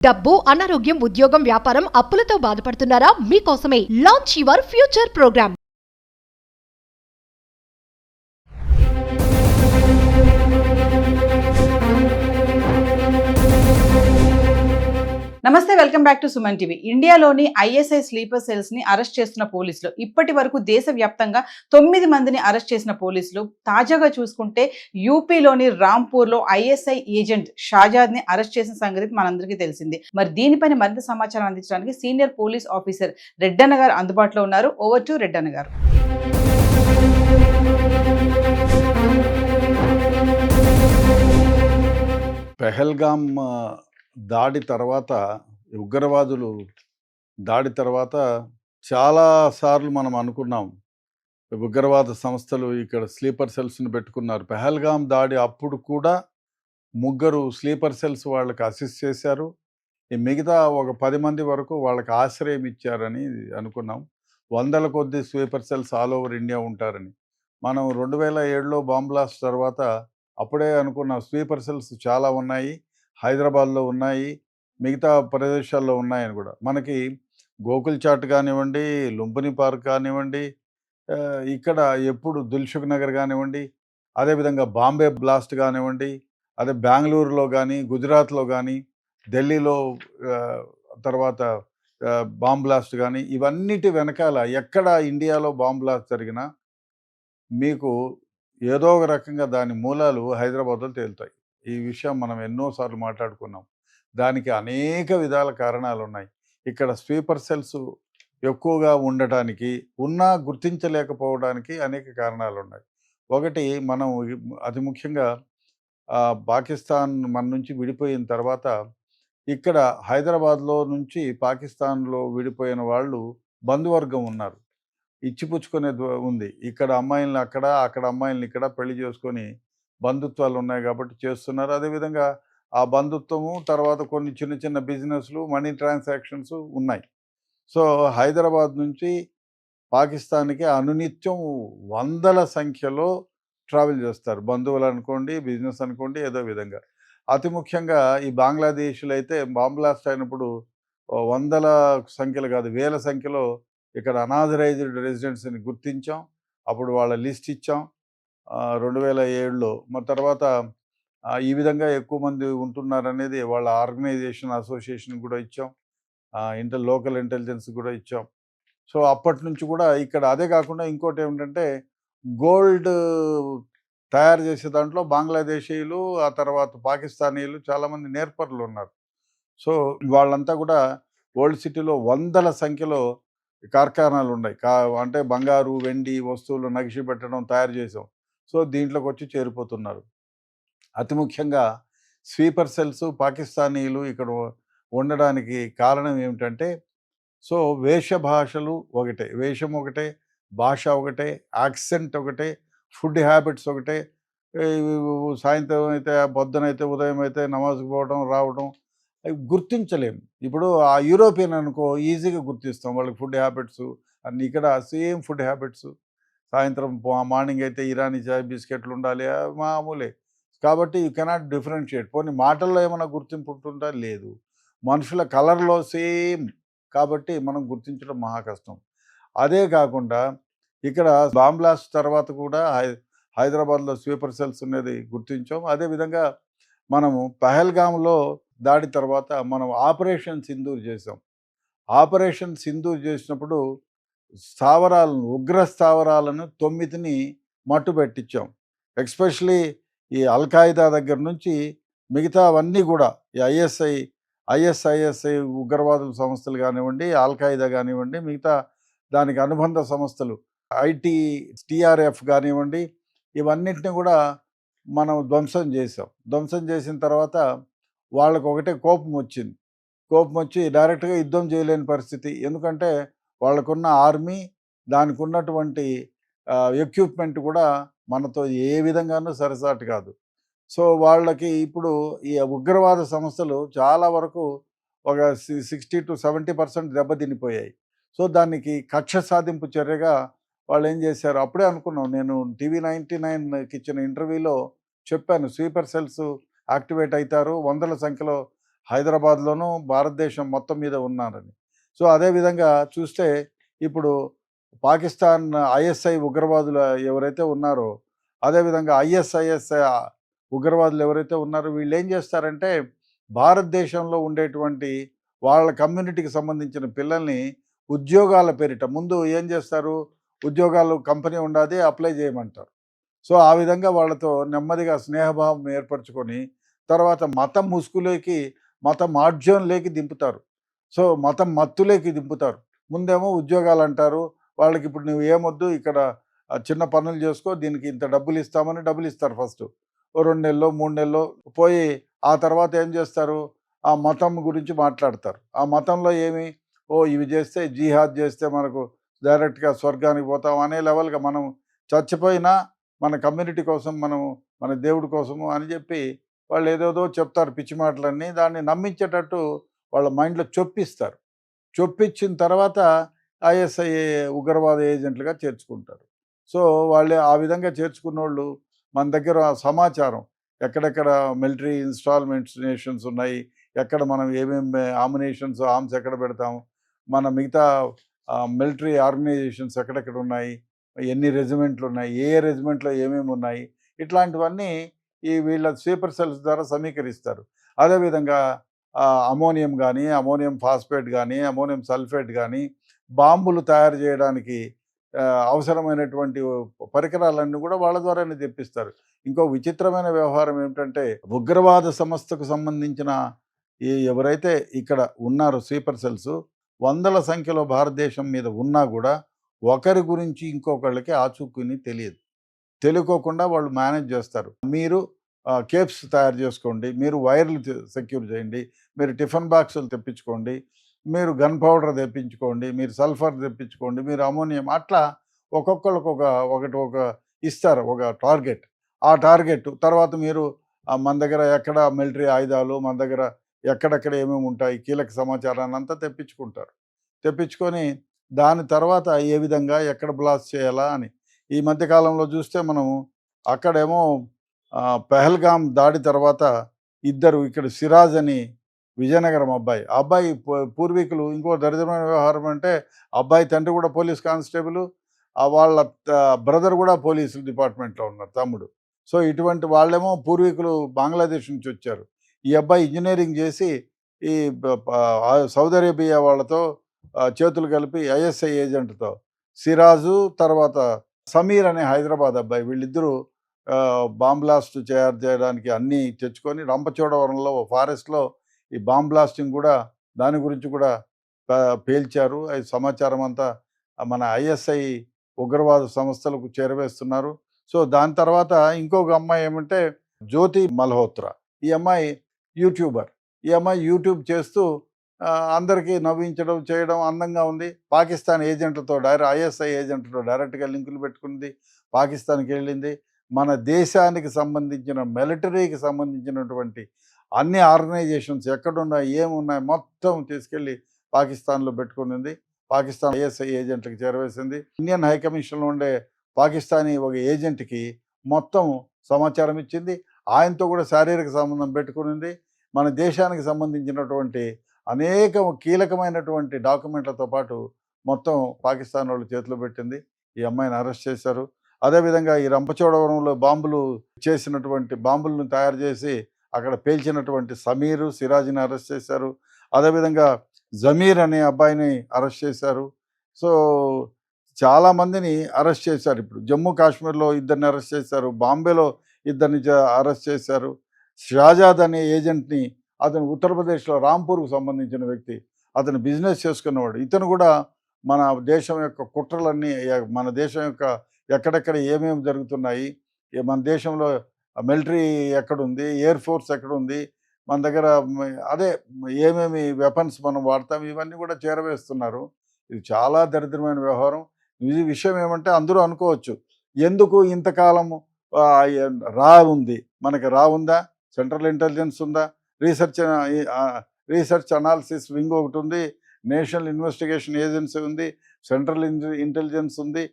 డబ్బు, అనారోగ్యం, ఉద్యోగం, వ్యాపారం, అప్పులతో బాధపడుతున్నారా? మీకోసమే లాంచ్ యువర్ ఫ్యూచర్ ప్రోగ్రామ్. నమస్తే, welcome back to Suman TV. ఇండియాలోని ఐఎస్ఐ స్లీపర్ సెల్స్ ని అరెస్ట్ చేస్తున్న పోలీసులు ఇప్పటి వరకు దేశవ్యాప్తంగా 9 మందిని అరెస్ట్ చేసిన పోలీసులు తాజాగా చూసుకుంటే యూపీలోని రాంపూర్లో ఐఎస్ఐ ఏజెంట్ షాజాద్ ని అరెస్ట్ చేసిన సంగతి మనందరికీ తెలిసింది. మరి దీనిపైన మరింత సమాచారం అందించడానికి సీనియర్ పోలీస్ ఆఫీసర్ రెడ్డన్న గారు అందుబాటులో ఉన్నారు. ఓవర్ టు రెడ్డన్న గారు. పెహల్గాం దాడి తర్వాత ఉగ్రవాదులు దాడి తర్వాత చాలాసార్లు మనం అనుకున్నాం ఉగ్రవాద సంస్థలు ఇక్కడ స్లీపర్ సెల్స్ని పెట్టుకున్నారు. పెహల్గాం దాడి అప్పుడు కూడా 3 స్లీపర్ సెల్స్ వాళ్ళకి అసిస్ట్ చేశారు. ఈ మిగతా ఒక 10 మంది వరకు వాళ్ళకి ఆశ్రయం ఇచ్చారని అనుకున్నాం. 100ల కొద్ది sleeper cells all over India ఉంటారని. మనం 2007లో బాంబ్ బ్లాస్ట్ తర్వాత అప్పుడే అనుకున్నాం స్లీపర్ సెల్స్ చాలా ఉన్నాయి, హైదరాబాద్లో ఉన్నాయి, మిగతా ప్రదేశాల్లో ఉన్నాయని కూడా. మనకి గోకుల్ చాట్ కానివ్వండి, లుంబిని పార్క్ కానివ్వండి, ఇక్కడ ఎప్పుడు దిల్సుఖ్ నగర్ కానివ్వండి, అదేవిధంగా బాంబే బ్లాస్ట్ కానివ్వండి, అదే బెంగళూరులో కానీ, గుజరాత్లో కానీ, ఢిల్లీలో తర్వాత బాంబ్ బ్లాస్ట్ కానీ, ఇవన్నిటి వెనకాల ఎక్కడ ఇండియాలో బాంబ్ బ్లాస్ట్ జరిగినా మీకు ఏదో ఒక రకంగా దాని మూలాలు హైదరాబాద్లో తేలుతాయి. ఈ విషయం మనం ఎన్నోసార్లు మాట్లాడుకున్నాం. దానికి అనేక విధాల కారణాలు ఉన్నాయి. ఇక్కడ స్లీపర్ సెల్స్ ఎక్కువగా ఉండటానికి, ఉన్నా గుర్తించలేకపోవడానికి అనేక కారణాలు ఉన్నాయి. ఒకటి, మనం అతి ముఖ్యంగా పాకిస్తాన్ మన నుంచి విడిపోయిన తర్వాత ఇక్కడ హైదరాబాద్లో నుంచి పాకిస్తాన్లో విడిపోయిన వాళ్ళు బంధువర్గం ఉన్నారు. ఇచ్చిపుచ్చుకునేది ఉంది. ఇక్కడ అమ్మాయిల్ని అక్కడ, అక్కడ అమ్మాయిల్ని ఇక్కడ పెళ్లి చేసుకొని బంధుత్వాలు ఉన్నాయి కాబట్టి చేస్తున్నారు. అదేవిధంగా ఆ బంధుత్వము తర్వాత కొన్ని చిన్న చిన్న బిజినెస్లు, మనీ ట్రాన్సాక్షన్స్ ఉన్నాయి. సో హైదరాబాద్ నుంచి పాకిస్తాన్కి అనునిత్యం 100ల సంఖ్యలో ట్రావెల్ చేస్తారు. బంధువులు అనుకోండి, బిజినెస్ అనుకోండి, ఏదో విధంగా. అతి ముఖ్యంగా ఈ బంగ్లాదేశ్లో అయితే బాంబ్ బ్లాస్ట్ అయినప్పుడు 100ల సంఖ్యలు కాదు, 1000ల సంఖ్యలో ఇక్కడ అనాథరైజ్డ్ రెసిడెంట్స్ని గుర్తించాం. అప్పుడు వాళ్ళ లిస్ట్ ఇచ్చాం 2007లో. మరి తర్వాత ఈ విధంగా ఎక్కువ మంది ఉంటున్నారనేది వాళ్ళ ఆర్గనైజేషన్ అసోసియేషన్ కూడా ఇచ్చాం, లోకల్ ఇంటెలిజెన్స్ కూడా ఇచ్చాం. సో అప్పటి నుంచి కూడా ఇక్కడ. అదే కాకుండా ఇంకోటి ఏమిటంటే గోల్డ్ తయారు చేసే దాంట్లో బంగ్లాదేశీయులు, ఆ తర్వాత పాకిస్తానీలు చాలామంది నేర్పరులు ఉన్నారు. సో వాళ్ళంతా కూడా ఓల్డ్ సిటీలో 100ల సంఖ్యలో కార్ఖానాలు ఉన్నాయి. అంటే బంగారు, వెండి వస్తువులు నగిషి పెట్టడం, తయారు చేసాం. సో దీంట్లోకి వచ్చి చేరిపోతున్నారు. అతి ముఖ్యంగా స్లీపర్ సెల్స్ పాకిస్తానీలు ఇక్కడ ఉండడానికి కారణం ఏమిటంటే, సో వేషభాషలు ఒకటే, వేషం ఒకటే, భాష ఒకటే, యాక్సెంట్ ఒకటే, ఫుడ్ హ్యాబిట్స్ ఒకటే. సాయంత్రం అయితే, పొద్దునైతే, ఉదయం అయితే నమాజ్కి పోవడం రావడం గుర్తించలేము. ఇప్పుడు ఆ యూరోపియన్ అనుకో ఈజీగా గుర్తిస్తాం, వాళ్ళకి ఫుడ్ హ్యాబిట్స్ అన్ని. ఇక్కడ సేమ్ ఫుడ్ హ్యాబిట్స్. సాయంత్రం మార్నింగ్ అయితే ఇరానీ చాయ్, బిస్కెట్లు ఉండాలి, మామూలే. కాబట్టి యూ కెనాట్ డిఫరెన్షియేట్. పోనీ మాటల్లో ఏమైనా గుర్తింపు ఉంటుందా? లేదు. మనుషుల కలర్లో సేమ్, కాబట్టి మనం గుర్తించడం మహా కష్టం. అదే కాకుండా ఇక్కడ బాంబ్ బ్లాస్ట్ తర్వాత కూడా హైదరాబాద్లో స్లీపర్ సెల్స్ అనేది గుర్తించాం. అదేవిధంగా మనము పెహల్గాంలో దాడి తర్వాత మనం ఆపరేషన్ సింధూర్ చేసాం. ఆపరేషన్ సింధూర్ చేసినప్పుడు స్థావరాలను, ఉగ్ర స్థావరాలను 9ని మట్టు పెట్టించాం. ఎస్పెషలీ ఈ అల్ఖాయిదా దగ్గర నుంచి మిగతా అవన్నీ కూడా, ఈ ఐఎస్ఐఎస్ఐ ఉగ్రవాదుల సంస్థలు కానివ్వండి, అల్ఖాయిదా కానివ్వండి, మిగతా దానికి అనుబంధ సంస్థలు టిఆర్ఎఫ్ కానివ్వండి, ఇవన్నిటిని కూడా మనం ధ్వంసం చేసాం. ధ్వంసం చేసిన తర్వాత వాళ్ళకు ఒకటే కోపం వచ్చి డైరెక్ట్గా యుద్ధం చేయలేని పరిస్థితి. ఎందుకంటే వాళ్ళకున్న ఆర్మీ, దానికి ఉన్నటువంటి ఎక్విప్మెంట్ కూడా మనతో ఏ విధంగానూ సరిసాటి కాదు. సో వాళ్ళకి ఇప్పుడు ఈ ఉగ్రవాద సంస్థలు చాలా వరకు ఒక 60 to 70% దెబ్బతినిపోయాయి. సో దానికి కక్ష సాధింపు చర్యగా వాళ్ళు ఏం చేశారు, అప్పుడే అనుకున్నాం. నేను టీవీ 99కి ఇచ్చిన ఇంటర్వ్యూలో చెప్పాను, స్లీపర్ సెల్స్ యాక్టివేట్ అవుతారు, 100ల సంఖ్యలో హైదరాబాద్లోనూ భారతదేశం మొత్తం మీద ఉన్నారని. సో అదేవిధంగా చూస్తే ఇప్పుడు పాకిస్తాన్ ఐఎస్ఐ ఉగ్రవాదులు ఎవరైతే ఉన్నారో, అదేవిధంగా ఐఎస్ఐఎస్ ఉగ్రవాదులు ఎవరైతే ఉన్నారో వీళ్ళు ఏం చేస్తారంటే భారతదేశంలో ఉండేటువంటి వాళ్ళ కమ్యూనిటీకి సంబంధించిన పిల్లల్ని ఉద్యోగాల పేరిట ముందు ఏం చేస్తారు, ఉద్యోగాలు కంపెనీ ఉండాది అప్లై చేయమంటారు. సో ఆ విధంగా వాళ్ళతో నెమ్మదిగా స్నేహభావం ఏర్పరచుకొని తర్వాత మతం ముసుగులోకి మతం మాధ్యంలోకి దింపుతారు. సో మతం మత్తులోకి దింపుతారు. ముందేమో ఉద్యోగాలు అంటారు వాళ్ళకి, ఇప్పుడు నువ్వు ఏమొద్దు ఇక్కడ చిన్న పనులు చేసుకో, దీనికి ఇంత డబ్బులు ఇస్తామని డబ్బులు ఇస్తారు. ఫస్ట్ 2 నెలలో 3 నెలలో పోయి ఆ తర్వాత ఏం చేస్తారు, ఆ మతం గురించి మాట్లాడతారు. ఆ మతంలో ఏమి, ఇవి చేస్తే జిహాద్ చేస్తే మనకు డైరెక్ట్గా స్వర్గానికి పోతాం అనే లెవెల్గా మనం చచ్చిపోయినా మన కమ్యూనిటీ కోసం మనం మన దేవుడి కోసము అని చెప్పి వాళ్ళు ఏదేదో చెప్తారు పిచ్చి మాటలన్నీ. దాన్ని నమ్మించేటట్టు వాళ్ళ మైండ్లో చొప్పిస్తారు. చొప్పించిన తర్వాత ఐఎస్ఐ ఉగ్రవాద ఏజెంట్లుగా చేర్చుకుంటారు. సో వాళ్ళే ఆ విధంగా చేర్చుకున్నోళ్ళు మన దగ్గర సమాచారం ఎక్కడెక్కడ మిలిటరీ నేషన్స్ ఉన్నాయి, ఎక్కడ మనం ఏమేమి ఆర్మ్స్ ఎక్కడ పెడతాము, మన మిగతా మిలిటరీ ఆర్గనైజేషన్స్ ఎక్కడెక్కడ ఉన్నాయి, ఎన్ని రెజిమెంట్లు ఉన్నాయి, ఏ రెజిమెంట్లో ఏమేమి ఉన్నాయి, ఇట్లాంటివన్నీ ఈ వీళ్ళ స్లీపర్ సెల్స్ ద్వారా సమీకరిస్తారు. అదేవిధంగా అమోనియం కానీ, అమోనియం ఫాస్ఫేట్ కానీ, అమోనియం సల్ఫేట్ కానీ, బాంబులు తయారు చేయడానికి అవసరమైనటువంటి పరికరాలన్నీ కూడా వాళ్ళ ద్వారానే తెప్పిస్తారు. ఇంకో విచిత్రమైన వ్యవహారం ఏమిటంటే ఉగ్రవాద సంస్థకు సంబంధించిన ఎవరైతే ఇక్కడ ఉన్నారో స్లీపర్ సెల్స్ వందల సంఖ్యలో భారతదేశం మీద ఉన్నా కూడా ఒకరి గురించి ఇంకొకళ్ళకి ఆచూకుని తెలియకోకుండా వాళ్ళు మేనేజ్ చేస్తారు. మీరు కేప్స్ తయారు చేసుకోండి, మీరు వైర్లు సెక్యూర్ చేయండి, మీరు టిఫిన్ బాక్సులు తెప్పించుకోండి, మీరు గన్ పౌడర్ తెప్పించుకోండి, మీరు సల్ఫర్ తెప్పించుకోండి, మీరు అమోనియం, అట్లా ఒక్కొక్కరికి ఒక ఇస్తారు ఒక టార్గెట్. ఆ టార్గెట్ తర్వాత మీరు మన దగ్గర ఎక్కడ మిలిటరీ ఆయుధాలు, మన దగ్గర ఎక్కడెక్కడ ఏమేమి ఉంటాయి, కీలక సమాచారాన్ని అంతా తెప్పించుకొని దాని తర్వాత ఏ విధంగా ఎక్కడ బ్లాస్ట్ చేయాలా అని. ఈ మధ్యకాలంలో చూస్తే మనము అక్కడేమో పెహల్గాం దాడి తర్వాత ఇద్దరు ఇక్కడ సిరాజ్ అని విజయనగరం అబ్బాయి, ఆ అబ్బాయి పూర్వీకులు ఇంకో దరిద్రమైన వ్యవహారం అంటే అబ్బాయి తండ్రి కూడా పోలీస్ కానిస్టేబుల్, వాళ్ళ బ్రదర్ కూడా పోలీసు డిపార్ట్మెంట్లో ఉన్నారు, తమ్ముడు. సో ఇటువంటి వాళ్ళేమో పూర్వీకులు బంగ్లాదేశ్ నుంచి వచ్చారు. ఈ అబ్బాయి ఇంజనీరింగ్ చేసి ఈ సౌదీ అరేబియా వాళ్ళతో చేతులు కలిపి ఐఎస్ఐ ఏజెంట్తో సిరాజు తర్వాత సమీర్ అనే హైదరాబాద్ అబ్బాయి, వీళ్ళిద్దరూ బాంబ్ బ్లాస్ట్ చేయడానికి అన్నీ తెచ్చుకొని రంపచోడవరంలో ఫారెస్ట్లో ఈ బాంబ్ బ్లాస్టింగ్ కూడా దాని గురించి కూడా పేల్చారు. ఈ సమాచారం అంతా మన ఐఎస్ఐ ఉగ్రవాద సంస్థలకు చేరవేస్తున్నారు. సో దాని తర్వాత ఇంకొక అమ్మాయి ఏమంటే జ్యోతి మల్హోత్రా, ఈ అమ్మాయి యూట్యూబర్. ఈ అమ్మాయి యూట్యూబ్ చేస్తూ అందరికీ నవ్వించడం చేయడం అందంగా ఉంది. పాకిస్తాన్ ఏజెంట్లతో ఐఎస్ఐ ఏజెంట్లతో డైరెక్ట్గా లింకులు పెట్టుకుంది, పాకిస్తాన్కి వెళ్ళింది. మన దేశానికి సంబంధించిన మిలిటరీకి సంబంధించినటువంటి అన్ని ఆర్గనైజేషన్స్ ఎక్కడున్నాయి ఏమున్నాయి మొత్తం తీసుకెళ్ళి పాకిస్తాన్లో పెట్టుకునింది. పాకిస్తాన్ ఐఎస్ఐ ఏజెంట్లకు చేరవేసింది. ఇండియన్ హైకమిషన్లో ఉండే పాకిస్తానీ ఒక ఏజెంట్కి మొత్తం సమాచారం ఇచ్చింది. ఆయనతో కూడా శారీరక సంబంధం పెట్టుకునింది. మన దేశానికి సంబంధించినటువంటి అనేక కీలకమైనటువంటి డాక్యుమెంట్లతో పాటు మొత్తం పాకిస్తాన్ వాళ్ళు చేతిలో పెట్టింది. ఈ అమ్మాయిని అరెస్ట్ చేశారు. అదేవిధంగా ఈ రంపచోడవరంలో బాంబులను తయారు చేసి అక్కడ పేల్చినటువంటి సమీరు సిరాజ్ని అరెస్ట్ చేశారు. అదేవిధంగా జమీర్ అనే అబ్బాయిని అరెస్ట్ చేశారు. సో చాలామందిని అరెస్ట్ చేశారు. ఇప్పుడు జమ్మూ కాశ్మీర్లో ఇద్దరిని అరెస్ట్ చేశారు, బాంబేలో ఇద్దరిని అరెస్ట్ చేశారు. షాజాద్ అనే ఏజెంట్ని, అతను ఉత్తరప్రదేశ్లో రాంపూర్కు సంబంధించిన వ్యక్తి, అతను బిజినెస్ చేసుకున్నవాడు. ఇతను కూడా మన దేశం యొక్క కుట్రలన్నీ, మన దేశం యొక్క ఎక్కడెక్కడ ఏమేమి జరుగుతున్నాయి, మన దేశంలో మిలిటరీ ఎక్కడుంది, ఎయిర్ ఫోర్స్ ఎక్కడుంది, మన దగ్గర అదే ఏమేమి వెపన్స్ మనం వాడతాం, ఇవన్నీ కూడా చేరవేస్తున్నారు. ఇది చాలా దరిద్రమైన వ్యవహారం. ఈ విషయం ఏమంటే అందరూ అనుకోవచ్చు, ఎందుకు ఇంతకాలము ఉంది, మనకి ఉందా, సెంట్రల్ ఇంటెలిజెన్స్ ఉందా, రీసెర్చ్ అనాలిసిస్ వింగ్ ఒకటి ఉంది, నేషనల్ ఇన్వెస్టిగేషన్ ఏజెన్సీ ఉంది, సెంట్రల్ ఇంటెలిజెన్స్ ఉంది,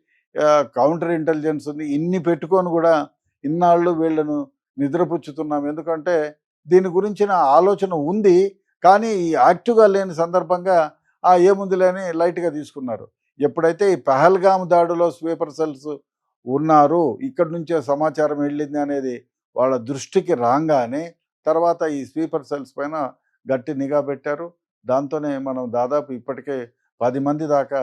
కౌంటర్ ఇంటెలిజెన్స్ ఉంది. ఇన్ని పెట్టుకొని కూడా ఇన్నాళ్ళు వీళ్ళను నిద్రపుచ్చుతున్నాం. ఎందుకంటే దీని గురించిన ఆలోచన ఉంది, కానీ ఈ యాక్టివ్గా లేని సందర్భంగా ఏముందిలే అని లైట్గా తీసుకున్నారు. ఎప్పుడైతే ఈ పహల్గామ్ దాడిలో స్వీపర్ సెల్స్ ఉన్నారు, ఇక్కడి నుంచే సమాచారం వెళ్ళింది అనేది వాళ్ళ దృష్టికి రాగానే తర్వాత ఈ స్వీపర్ సెల్స్ పైన గట్టి నిఘా పెట్టారు. దాంతోనే మనం దాదాపు ఇప్పటికే 10 మంది దాకా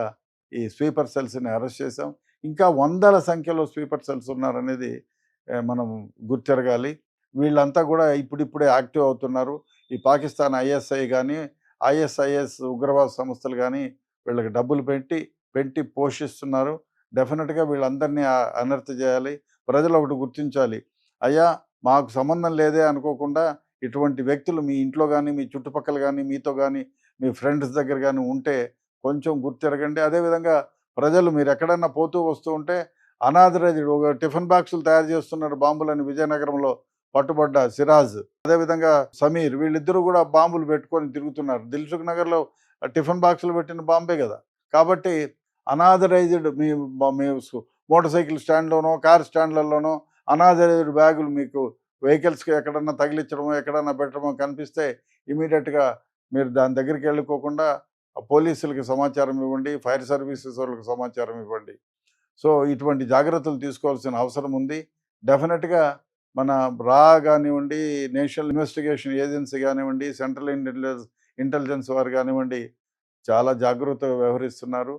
ఈ స్వీపర్ సెల్స్ని అరెస్ట్ చేసాం. ఇంకా వందల సంఖ్యలో స్వీపర్ సెల్స్ ఉన్నారనేది మనం గుర్తెరగాలి. వీళ్ళంతా కూడా ఇప్పుడిప్పుడే యాక్టివ్ అవుతున్నారు. ఈ పాకిస్తాన్ ఐఎస్ఐ కానీ ఐఎస్ఐఎస్ ఉగ్రవాద సంస్థలు కానీ వీళ్ళకి డబ్బులు పెట్టి పోషిస్తున్నారు. డెఫినెట్గా వీళ్ళందరినీ అనర్థ చేయాలి. ప్రజలు ఒకటి గుర్తించాలి, అయ్యా మాకు సంబంధం లేదే అనుకోకుండా ఇటువంటి వ్యక్తులు మీ ఇంట్లో కానీ మీ చుట్టుపక్కల కానీ మీతో కానీ మీ ఫ్రెండ్స్ దగ్గర కానీ ఉంటే కొంచెం గుర్తెరగండి. అదేవిధంగా ప్రజలు మీరు ఎక్కడన్నా పోతూ వస్తూ ఉంటే అనాథరైజ్డ్ ఒక టిఫిన్ బాక్సులు తయారు చేస్తున్నారు బాంబులని విజయనగరంలో పట్టుబడ్డ సిరాజ్, అదేవిధంగా సమీర్, వీళ్ళిద్దరూ కూడా బాంబులు పెట్టుకొని తిరుగుతున్నారు. దిల్సుఖ్ నగర్లో టిఫిన్ బాక్సులు పెట్టిన బాంబే కదా. కాబట్టి అనాథరైజ్డ్ మీ మోటార్ సైకిల్ స్టాండ్లోనో కార్ స్టాండ్లలోనో అనాథరైజ్డ్ బ్యాగులు మీకు వెహికల్స్కి ఎక్కడన్నా తగిలించడమో ఎక్కడన్నా పెట్టడమో కనిపిస్తే ఇమీడియట్గా మీరు దాని దగ్గరికి వెళ్ళుకోకుండా పోలీసులకి సమాచారం ఇవ్వండి, ఫైర్ సర్వీసెస్ వాళ్ళకి సమాచారం ఇవ్వండి. సో ఇటువంటి జాగ్రత్తలు తీసుకోవాల్సిన అవసరం ఉంది. డెఫినెట్గా మన రా కానివ్వండి, నేషనల్ ఇన్వెస్టిగేషన్ ఏజెన్సీ కానివ్వండి, సెంట్రల్ ఇంటెలిజెన్స్ వారు కానివ్వండి చాలా జాగ్రత్తగా వ్యవహరిస్తున్నారు.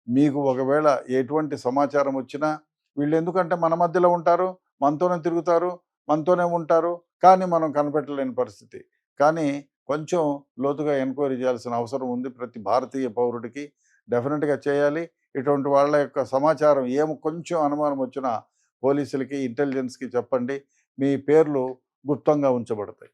మీకు ఒకవేళ ఎటువంటి సమాచారం వచ్చినా వీళ్ళు ఎందుకంటే మన మధ్యలో ఉంటారు, మనతోనే తిరుగుతారు, మనతోనే ఉంటారు, కానీ మనం కనిపెట్టలేని పరిస్థితి. కానీ కొంచెం లోతుగా ఎంక్వైరీ చేయాల్సిన అవసరం ఉంది ప్రతి భారతీయ పౌరుడికి. డెఫినెట్గా చేయాలి. ఇటువంటి వాళ్ళ యొక్క సమాచారం కొంచెం అనుమానం వచ్చినా పోలీసులకి ఇంటెలిజెన్స్కి చెప్పండి. మీ పేర్లు గుప్తంగా ఉంచబడతాయి.